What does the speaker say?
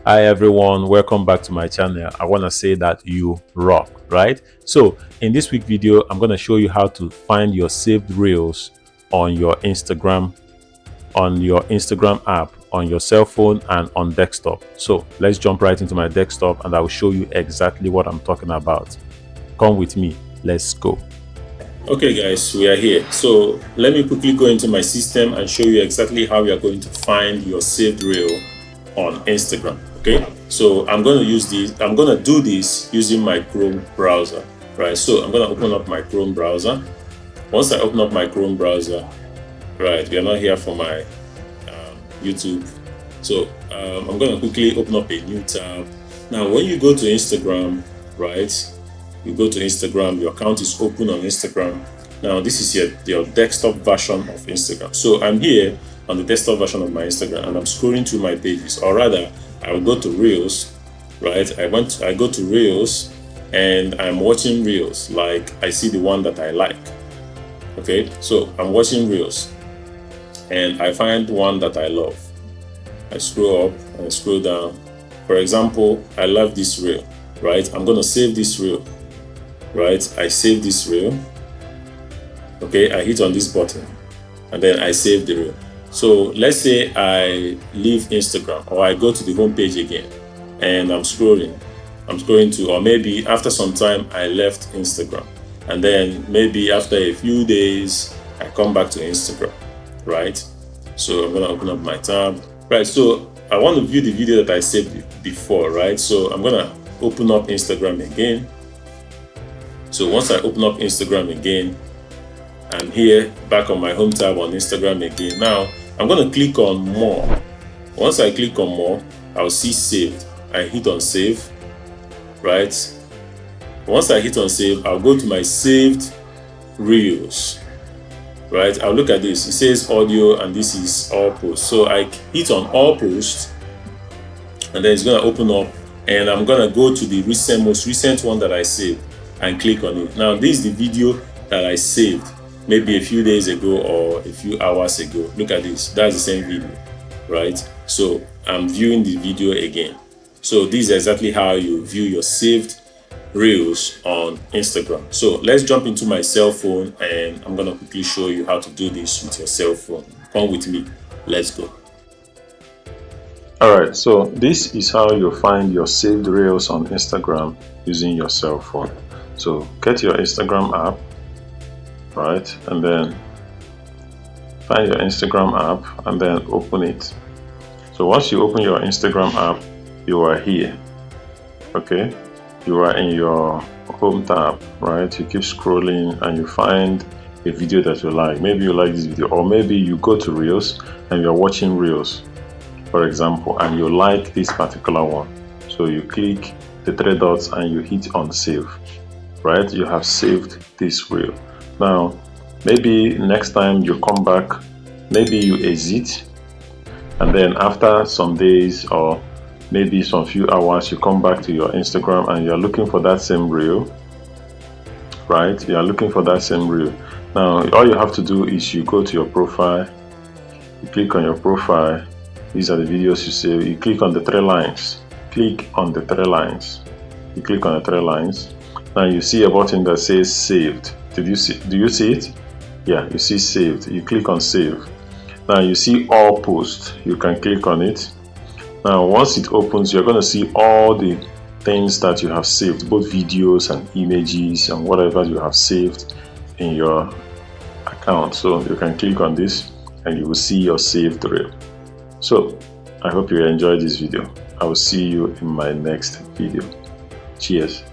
Hi everyone, welcome back to my channel. I want to say that you rock, right? So in this week video, I'm going to show you how to find your saved reels on your Instagram app, on your cell phone and on desktop. So let's jump right into my desktop and I will show you exactly what I'm talking about. Come with me, let's go. Okay guys, we are here. So let me quickly go into my system and show you exactly how you are going to find your saved reel on Instagram. Okay, so I'm going to do this using my Chrome browser, right? So I'm going to open up my Chrome browser. Once I open up my Chrome browser, right, we are not here for my YouTube. So I'm going to quickly open up a new tab. Now, when you go to Instagram, right, you go to Instagram, your account is open on Instagram. Now, this is your desktop version of Instagram. So I'm here on the desktop version of my Instagram and I'm scrolling through my pages, or rather I will go to Reels, right? I go to Reels and I'm watching Reels. Like I see the one that I like. Okay, so I'm watching Reels and I find one that I love. I scroll up and scroll down. For example, I love this reel, right? I'm gonna save this reel, right? I save this reel. Okay, I hit on this button and then I save the reel. So let's say I leave Instagram or I go to the home page again and I'm scrolling to, or maybe after some time I left Instagram and then maybe after a few days I come back to Instagram, right? So I'm gonna open up my tab, right? So I want to view the video that I saved before, right? So I'm gonna open up Instagram again. So once I open up Instagram again, I'm here back on my home tab on Instagram again. Now I'm going to click on more. Once I click on more, I'll see saved. I hit on save, right? Once I hit on save, I'll go to my saved reels, right? I'll look at this. It says audio and this is all posts. So I hit on all posts and then it's going to open up and I'm going to go to the most recent one that I saved and click on it. Now this is the video that I saved maybe a few days ago or a few hours ago. Look at this, that's the same video, right? So I'm viewing the video again. So this is exactly how you view your saved reels on Instagram. So let's jump into my cell phone and I'm gonna quickly show you how to do this with your cell phone. Come with me, let's go. Alright, so this is how you find your saved reels on Instagram using your cell phone. So get your Instagram app, right, and then find your Instagram app and then open it. So once you open your Instagram app, you are here. Okay, you are in your home tab, right? You keep scrolling and you find a video that you like. Maybe you like this video, or maybe you go to Reels and you're watching Reels, for example, and you like this particular one. So you click the three dots and you hit on save, right? You have saved this reel. Now, maybe next time you come back, maybe you exit, and then after some days or maybe some few hours, you come back to your Instagram and you're looking for that same reel, right? You are looking for that same reel. Now, all you have to do is you go to your profile, you click on your profile. These are the videos you save. You click on the three lines. Click on the three lines. You click on the three lines. Now you see a button that says saved. Do you see it? Yeah, you see saved. You click on save. Now you see all posts. You can click on it. Now once it opens, you're going to see all the things that you have saved, both videos and images and whatever you have saved in your account. So you can click on this and you will see your saved reel. So I hope you enjoyed this video. I will see you in my next video. Cheers.